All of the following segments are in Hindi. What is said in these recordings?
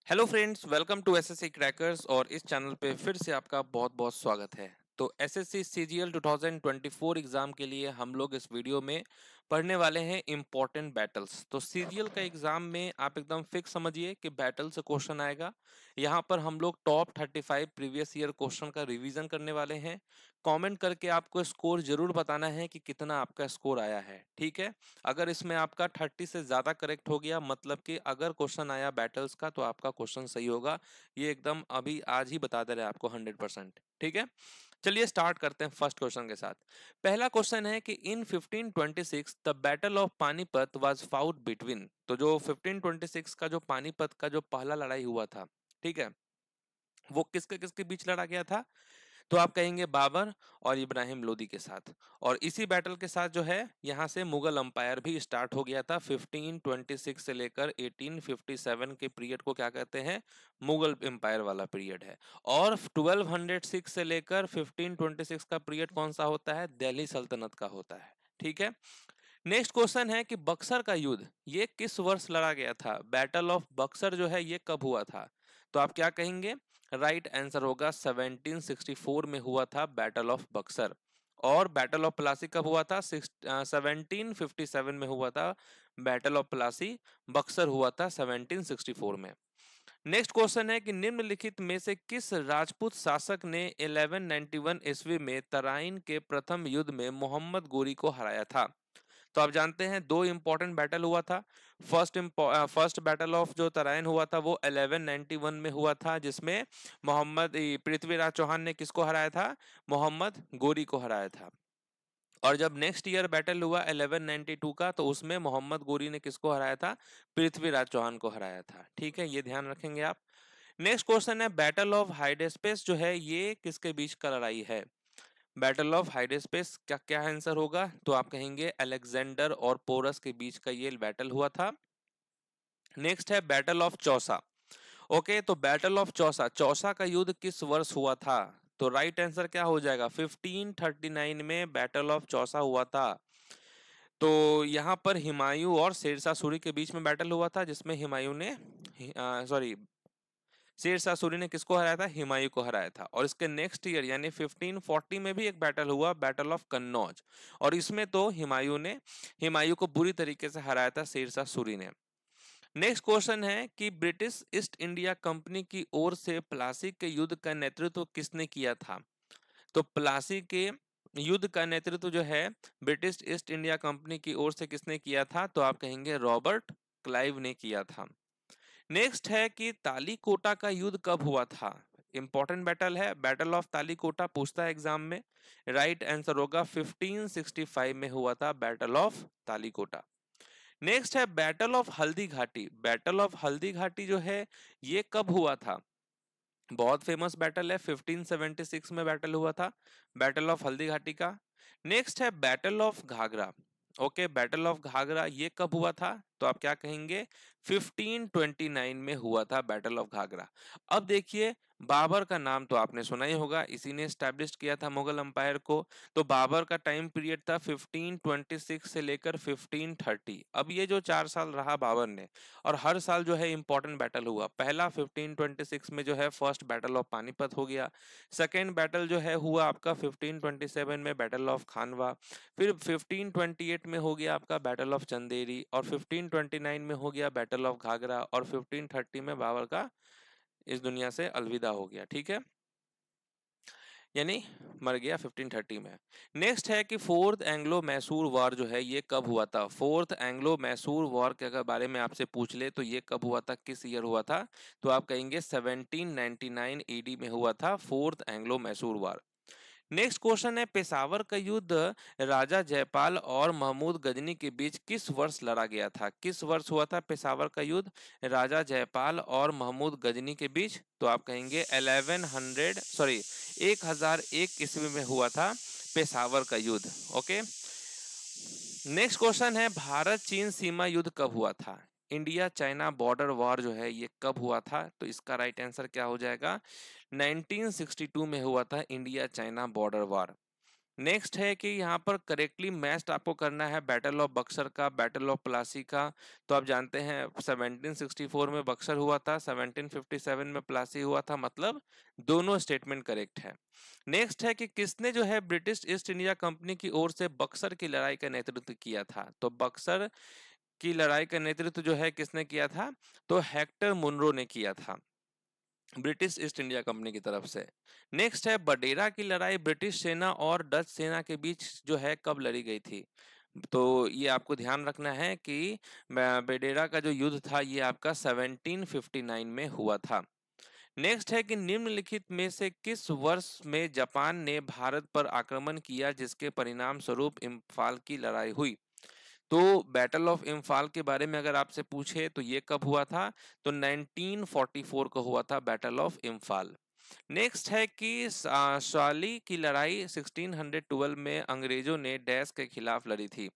Hello friends, welcome to SSC crackers. और इस चैनल पे फिर से आपका बहुत बहुत स्वागत है। तो एसएससी सीजीएल 2024 एग्जाम के लिए हम लोग इस वीडियो में पढ़ने वाले हैं इम्पोर्टेंट बैटल्स। तो सीजीएल का एग्जाम में आप एकदम फिक्स समझिए कि बैटल से क्वेश्चन आएगा। यहाँ पर हम लोग टॉप 35 प्रीवियस ईयर क्वेश्चन का रिवीजन करने वाले हैं। कमेंट करके आपको स्कोर जरूर बताना है कि कितना आपका स्कोर आया है, ठीक है। अगर इसमें आपका 30 से ज्यादा करेक्ट हो गया, मतलब कि अगर क्वेश्चन आया बैटल्स का, तो आपका क्वेश्चन सही होगा। ये एकदम अभी आज ही बता दे रहे हैं आपको 100%, ठीक है। चलिए स्टार्ट करते हैं फर्स्ट क्वेश्चन के साथ। पहला क्वेश्चन है कि इन 1526 the battle of Panipat was fought between. तो जो 1526 का जो पानीपत का जो पहला लड़ाई हुआ था, ठीक है, वो किसके किसके बीच लड़ा गया था? तो आप कहेंगे बाबर और इब्राहिम लोदी के साथ। और इसी बैटल के साथ जो है यहाँ से मुगल अंपायर भी स्टार्ट हो गया था। 1526 से लेकर 1857 के पीरियड को क्या कहते हैं? मुगल एम्पायर वाला पीरियड है। और 1206 से लेकर 1526 का पीरियड कौन सा होता है? दिल्ली सल्तनत का होता है, ठीक है। नेक्स्ट क्वेश्चन है कि बक्सर का युद्ध ये किस वर्ष लड़ा गया था? बैटल ऑफ बक्सर जो है ये कब हुआ था? तो आप क्या कहेंगे? राइट आंसर होगा 1764 में हुआ था बैटल ऑफ बक्सर। और बैटल ऑफ प्लासी कब हुआ था? 1757 में हुआ था बैटल ऑफ प्लासी। बक्सर हुआ था 1764 में। नेक्स्ट क्वेश्चन है कि निम्नलिखित में से किस राजपूत शासक ने 1191 ईस्वी में तराइन के प्रथम युद्ध में मोहम्मद गोरी को हराया था? तो आप जानते हैं दो इंपॉर्टेंट बैटल हुआ था। फर्स्ट बैटल ऑफ जो तराइन हुआ था वो 1191 में हुआ था, जिसमें पृथ्वीराज चौहान ने किसको हराया था? मोहम्मद गोरी को हराया था। और जब नेक्स्ट ईयर बैटल हुआ 1192 का, तो उसमें मोहम्मद गोरी ने किसको हराया था? पृथ्वीराज चौहान को हराया था, ठीक है, ये ध्यान रखेंगे आप। नेक्स्ट क्वेश्चन है बैटल ऑफ हाइडेस्पेस जो है ये किसके बीच का लड़ाई है? बैटल ऑफ हाइडेस्पेस का क्या आंसर होगा? तो आप कहेंगे अलेक्जेंडर और पोरस के बीच का ये बैटल हुआ था। नेक्स्ट है बैटल ऑफ चौसा। ओके, तो बैटल ऑफ चौसा, चौसा का युद्ध किस वर्ष हुआ था? तो राइट आंसर क्या हो जाएगा? 1539 में बैटल ऑफ चौसा हुआ था। तो यहाँ पर हुमायूं और शेरशाह सूरी के बीच में बैटल हुआ था, जिसमें हुमायूं ने सॉरी शेरशाह सूरी ने किसको हराया था? हुमायूं को हराया था। और इसके नेक्स्ट ईयर यानी 1540 में भी एक बैटल हुआ, बैटल ऑफ कन्नौज। और इसमें तो हुमायूं को बुरी तरीके से हराया था शेरशाह सूरी ने। नेक्स्ट क्वेश्चन है कि ब्रिटिश ईस्ट इंडिया कंपनी की ओर से प्लासी के युद्ध का नेतृत्व किसने किया था? तो प्लासी के युद्ध का नेतृत्व जो है ब्रिटिश ईस्ट इंडिया कंपनी की ओर से किसने किया था? तो आप कहेंगे रॉबर्ट क्लाइव ने किया था। नेक्स्ट है कि तालीकोटा का युद्ध कब हुआ था? इंपॉर्टेंट बैटल है, बैटल ऑफ तालीकोटा पूछता है एग्जाम में। राइट आंसर होगा 1565 में हुआ था बैटल ऑफ तालीकोटा। नेक्स्ट है battle of Haldi Ghati. Battle of Haldi Ghati जो है ये कब हुआ था? बहुत फेमस बैटल है, 1576 में बैटल हुआ था बैटल ऑफ हल्दी घाटी का। नेक्स्ट है battle of Ghaghra. Okay, battle of Ghaghra ये कब हुआ था? तो आप क्या कहेंगे? 1529 में हुआ था बैटल ऑफ घाघरा। अब देखिए, बाबर का नाम तो आपने सुना ही होगा, इसी ने स्टैब्लिश किया था मुगल अंपायर को। तो बाबर का टाइम पीरियड था 1526 से लेकर 1530। अब ये जो 4 साल रहा बाबर ने, और हर साल जो है इंपॉर्टेंट बैटल हुआ। पहला 1526 में जो है फर्स्ट बैटल ऑफ पानीपत हो गया। सेकेंड बैटल जो है हुआ आपका 1527 में बैटल ऑफ खानवा। फिर 1528 में हो गया आपका बैटल ऑफ चंदेरी। और 1529 में हो गया बैटल ऑफ घाघरा। और 1530 में बाबर का इस दुनिया से अलविदा हो गया, ठीक है, यानी मर गया 1530 में। नेक्स्ट है कि फोर्थ एंग्लो मैसूर वॉर जो है ये कब हुआ था? फोर्थ एंग्लो मैसूर वॉर के अगर बारे में आपसे पूछ ले तो ये कब हुआ था, किस ईयर हुआ था? तो आप कहेंगे 1799 एडी में हुआ था fourth Anglo Mysore war. Next question है पेशावर का युद्ध राजा जयपाल और महमूद गजनी के बीच किस वर्ष लड़ा गया था? किस वर्ष हुआ था पेशावर का युद्ध राजा जयपाल और महमूद गजनी के बीच? तो आप कहेंगे 1001 ईस्वी में हुआ था पेशावर का युद्ध। ओके, नेक्स्ट क्वेश्चन है भारत चीन सीमा युद्ध कब हुआ था? इंडिया चाइना बॉर्डर वॉर जो है ये कब हुआ था? तो इसका राइट आंसर क्या हो जाएगा? 1962 में हुआ था India China border war. Next है कि यहाँ पर करेक्टली मैच्ड आपको करना है बैटल ऑफ बक्सर का, बैटल ऑफ प्लासी का। तो आप जानते हैं 1764 में बक्सर हुआ था, 1757 में प्लासी हुआ था, मतलब दोनों स्टेटमेंट करेक्ट है। नेक्स्ट है कि किसने जो है ब्रिटिश ईस्ट इंडिया कंपनी की ओर से बक्सर की लड़ाई का नेतृत्व किया था। तो बक्सर की लड़ाई का नेतृत्व जो है किसने किया था, तो हेक्टर मुनरो ने किया था ब्रिटिश ईस्ट इंडिया कंपनी की तरफ से। नेक्स्ट है बडेरा की लड़ाई ब्रिटिश सेना और डच सेना के बीच जो है कब लड़ी गई थी। तो ये आपको ध्यान रखना है कि बडेरा का जो युद्ध था ये आपका 1759 में हुआ था। नेक्स्ट है कि निम्नलिखित में से किस वर्ष में जापान ने भारत पर आक्रमण किया जिसके परिणाम स्वरूप इम्फाल की लड़ाई हुई। तो बैटल ऑफ इम्फाल के बारे में अगर आपसे पूछे तो ये कब हुआ था, तो 1944 को हुआ था बैटल ऑफ इम्फाल। नेक्स्ट है कि साली की लड़ाई 1612 में अंग्रेजों ने डैश के खिलाफ लड़ी थी।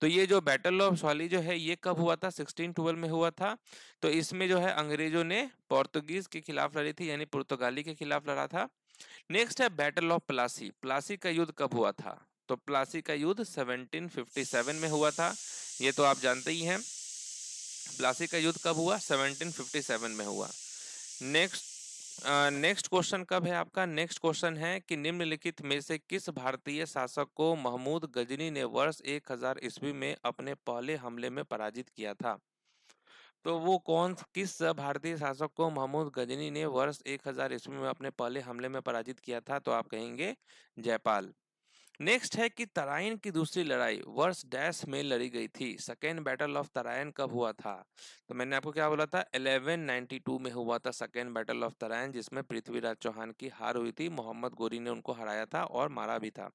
तो ये जो बैटल ऑफ स्वाली जो है ये कब हुआ था, 1612 में हुआ था। तो इसमें जो है अंग्रेजों ने पोर्तुगीज के खिलाफ लड़ी थी, यानी पुर्तगाली के खिलाफ लड़ा था। नेक्स्ट है बैटल ऑफ प्लासी, प्लासी का युद्ध कब हुआ था। तो प्लासी का युद्ध 1757 में हुआ था, ये तो आप जानते ही हैं। प्लासी का युद्ध कब हुआ, 1757 में हुआ। नेक्स्ट नेक्स्ट क्वेश्चन कब है आपका, नेक्स्ट क्वेश्चन है कि निम्नलिखित में से किस भारतीय शासक को महमूद गजनी ने वर्ष 1000 ईस्वी में अपने पहले हमले में पराजित किया था। तो वो किस भारतीय शासक को महमूद गजनी ने वर्ष 1000 ईस्वी में अपने पहले हमले में पराजित किया था, तो आप कहेंगे जयपाल। नेक्स्ट है कि तराइन की दूसरी लड़ाई वर्ष डैश में लड़ी गई थी, सेकेंड बैटल ऑफ तराइन कब हुआ था। तो मैंने आपको क्या बोला था, 1192 में हुआ था सेकेंड बैटल ऑफ तराइन, जिसमें पृथ्वीराज चौहान की हार हुई थी, मोहम्मद गोरी ने उनको हराया था और मारा भी था।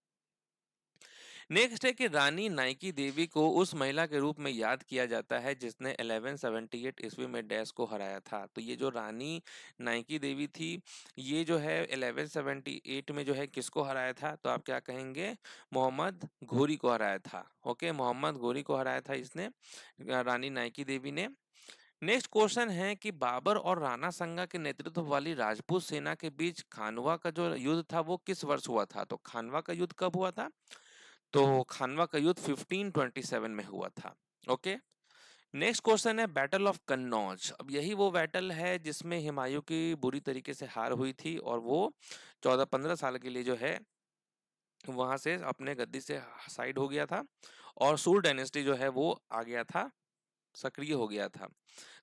नेक्स्ट है कि रानी नाइकी देवी को उस महिला के रूप में याद किया जाता है जिसने 1178 ईस्वी में डैश को हराया था। तो ये जो रानी नाइकी देवी थी ये जो है 1178 में जो है किसको हराया था, तो आप क्या कहेंगे, मोहम्मद घोरी को हराया था। ओके, मोहम्मद घोरी को हराया था इसने, रानी नाइकी देवी ने। नेक्स्ट क्वेश्चन है कि बाबर और राणा संगा के नेतृत्व वाली राजपूत सेना के बीच खानवा का जो युद्ध था वो किस वर्ष हुआ था। तो खानवा का युद्ध कब हुआ था, तो खानवा का युद्ध 1527 में हुआ था। ओके, नेक्स्ट क्वेश्चन है बैटल ऑफ कन्नौज। अब यही वो बैटल है जिसमें हुमायूं की बुरी तरीके से हार हुई थी और वो 14-15 साल के लिए जो है वहां से अपने गद्दी से साइड हो गया था और सूर डायनेस्टी जो है वो आ गया था, सक्रिय हो गया था।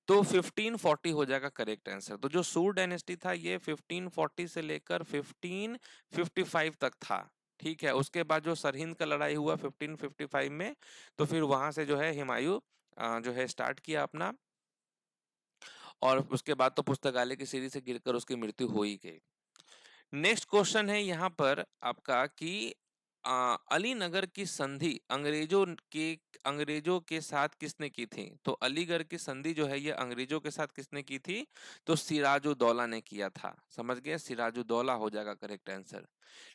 तो 1540 हो जाएगा करेक्ट आंसर। तो जो सूर डायनेस्टी था ये 1540 से लेकर 1555 तक था। ठीक है, उसके बाद जो सरहिंद का लड़ाई हुआ 1555 में, तो फिर वहां से जो है हुमायूं जो है स्टार्ट किया अपना, और उसके बाद तो पुस्तकालय की सीढ़ी से गिरकर उसकी मृत्यु हो ही गई। नेक्स्ट क्वेश्चन है यहाँ पर आपका कि अलीनगर की संधि अंग्रेजों के साथ किसने की थी। तो अलीगढ़ की संधि जो है ये अंग्रेजों के साथ किसने की थी, तो सिराजुद्दौला ने किया था। समझ गए, सिराजुद्दौला हो जाएगा करेक्ट आंसर।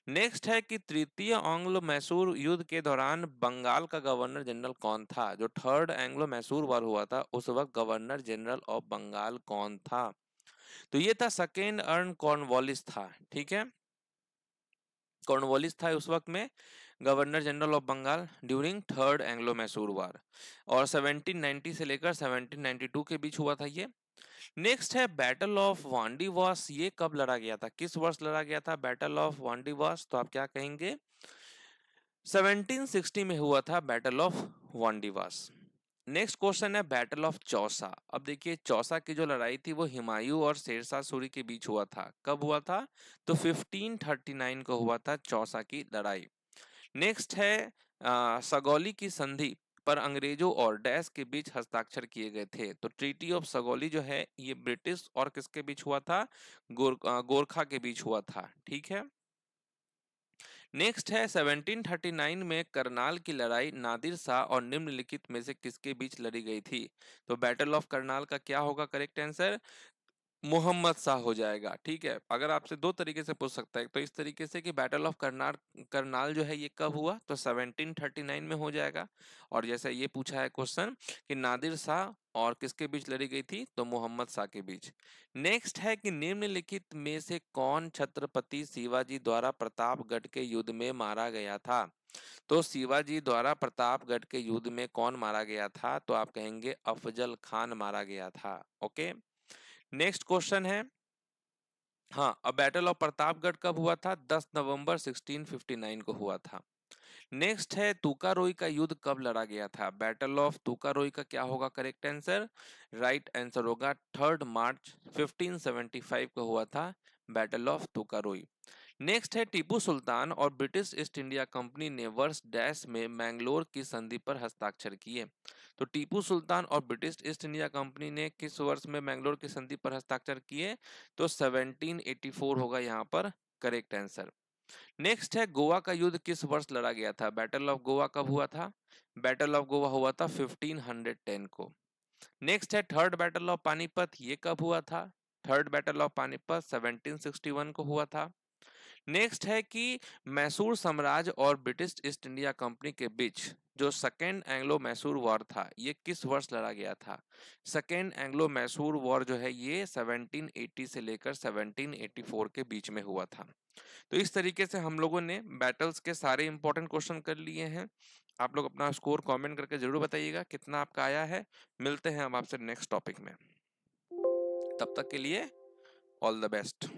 नेक्स्ट है कि तृतीय एंग्लो मैसूर युद्ध के दौरान बंगाल का गवर्नर जनरल कौन था। जो थर्ड एंग्लो मैसूर वार हुआ था उस वक्त गवर्नर जनरल ऑफ बंगाल कौन था, तो ये था सेकेंड अर्न कॉर्नवालिस था। ठीक है, कॉर्नवालिस था उस वक्त में governor general of Bengal during third Anglo Mysore war, और 1790 से लेकर 1792 के बीच हुआ था ये। नेक्स्ट है बैटल ऑफ वांडीवास, ये कब लड़ा गया था, किस वर्ष लड़ा गया था बैटल ऑफ वांडीवास। तो आप क्या कहेंगे, 1760 में हुआ था battle of Wandiwash. Next question है बैटल ऑफ चौसा। अब देखिए चौसा की जो लड़ाई थी वो हुमायूं और शेरशाह सूरी के बीच हुआ था, कब हुआ था, तो 1539 को हुआ था चौसा की लड़ाई। नेक्स्ट है सगौली की संधि पर अंग्रेजों और डैश के बीच हस्ताक्षर किए गए थे। तो ट्रीटी ऑफ सगौली जो है ये ब्रिटिश और किसके बीच हुआ था, गोरखा के बीच हुआ था। ठीक है, नेक्स्ट है 1739 में करनाल की लड़ाई नादिर शाह और निम्नलिखित में से किसके बीच लड़ी गई थी। तो बैटल ऑफ करनाल का क्या होगा करेक्ट आंसर, मोहम्मद शाह हो जाएगा। ठीक है, अगर आपसे दो तरीके से पूछ सकता है, तो इस तरीके से कि बैटल ऑफ करनाल जो है ये कब हुआ, तो 1739 में हो जाएगा। और जैसे ये पूछा है क्वेश्चन कि नादिर शाह और किसके बीच लड़ी गई थी, तो मोहम्मद शाह के बीच। नेक्स्ट है कि निम्नलिखित में से कौन छत्रपति शिवाजी द्वारा प्रतापगढ़ के युद्ध में मारा गया था। तो शिवाजी द्वारा प्रतापगढ़ के युद्ध में कौन मारा गया था, तो आप कहेंगे अफजल खान मारा गया था। ओके, नेक्स्ट क्वेश्चन है, हाँ, अब बैटल ऑफ प्रतापगढ़ कब हुआ था, 10 नवंबर 1659 को हुआ था। नेक्स्ट है तुकारोई का युद्ध कब लड़ा गया था, बैटल ऑफ तुकारोई का क्या होगा करेक्ट आंसर, राइट आंसर होगा 3 मार्च 1575 को हुआ था बैटल ऑफ तुकारोई। नेक्स्ट है टीपू सुल्तान और ब्रिटिश ईस्ट इंडिया कंपनी ने वर्ष डैश में मैंगलोर की संधि पर हस्ताक्षर किए। तो टीपू सुल्तान और ब्रिटिश ईस्ट इंडिया कंपनी ने किस वर्ष में मैंगलोर की संधि पर हस्ताक्षर किए, तो 1784 होगा यहाँ पर करेक्ट आंसर। नेक्स्ट है गोवा का युद्ध किस वर्ष लड़ा गया था, बैटल ऑफ गोवा कब हुआ था, बैटल ऑफ गोवा हुआ था 1510 को। नेक्स्ट है थर्ड बैटल ऑफ पानीपत, ये कब हुआ था, थर्ड बैटल ऑफ पानीपत 1761 को हुआ था। नेक्स्ट है कि मैसूर साम्राज्य और ब्रिटिश ईस्ट इंडिया कंपनी के बीच जो सेकेंड एंग्लो मैसूर वॉर था, ये किस वर्ष लड़ा गया था, सेकेंड एंग्लो मैसूर वॉर जो है ये 1780 से लेकर 1784 के बीच में हुआ था। तो इस तरीके से हम लोगों ने बैटल्स के सारे इंपॉर्टेंट क्वेश्चन कर लिए हैं। आप लोग अपना स्कोर कमेंट करके जरूर बताइएगा कितना आपका आया है। मिलते हैं हम आपसे नेक्स्ट टॉपिक में, तब तक के लिए ऑल द बेस्ट।